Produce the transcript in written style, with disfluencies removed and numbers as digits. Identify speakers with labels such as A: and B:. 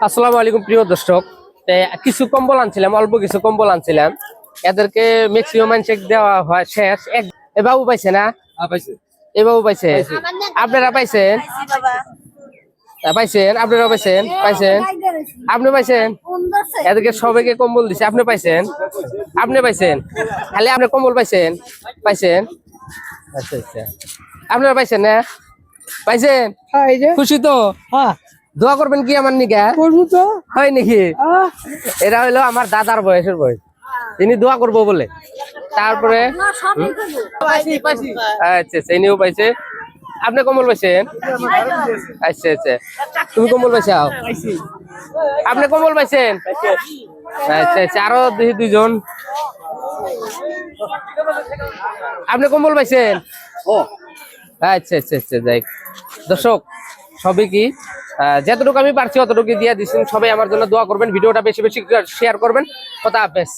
A: আসসালামু আলাইকুম প্রিয় দর্শক। কিছু কম্বল আনছিলাম, অল্প কিছু কম্বল আনছিলাম, এদেরকে ম্যাক্সিমাম চেক দেওয়া হয় শেষ। এ বাবু পাইছে না? এ বাবু পাইছে, আপনারা পাইছেন? পাইছেন, আপনারা পাইছেন? পাইছেন, আপনি পাইছেন? এদেরকে সবাইকে কম্বল দিছে, আপনি পাইছেন? আপনি পাইছেন? খালি আপনি কম্বল পাইছেন? পাইছেন? আচ্ছা আচ্ছা, আপনারা পাইছেন না? পাইছেন? খুশি তো? দোয়া করবেন কি আমার নিকা? করবো তো। হয় নাকি? এরা হইলো আমার দাদার বয়সের বয়স, তিনি দোয়া করবো বলে। তারপরে আচ্ছা আচ্ছা, ইনিও পাইছে। আপনি কম্বল পাইছেন? আচ্ছা আচ্ছা, তুমি কম্বল পাইছাও? আপনি কম্বল পাইছেন? আচ্ছা আচ্ছা, আরো দুইজন। আপনি কম্বল পাইছেন? আচ্ছা আচ্ছা আচ্ছা, যাই দর্শক, সবই কি যতটুকু আমি পারছি অতটুকু দিয়ে দিচ্ছেন। সবাই আমার জন্য দোয়া করবেন, ভিডিওটা বেশি বেশি শেয়ার করবেন। কথা হাফেজ।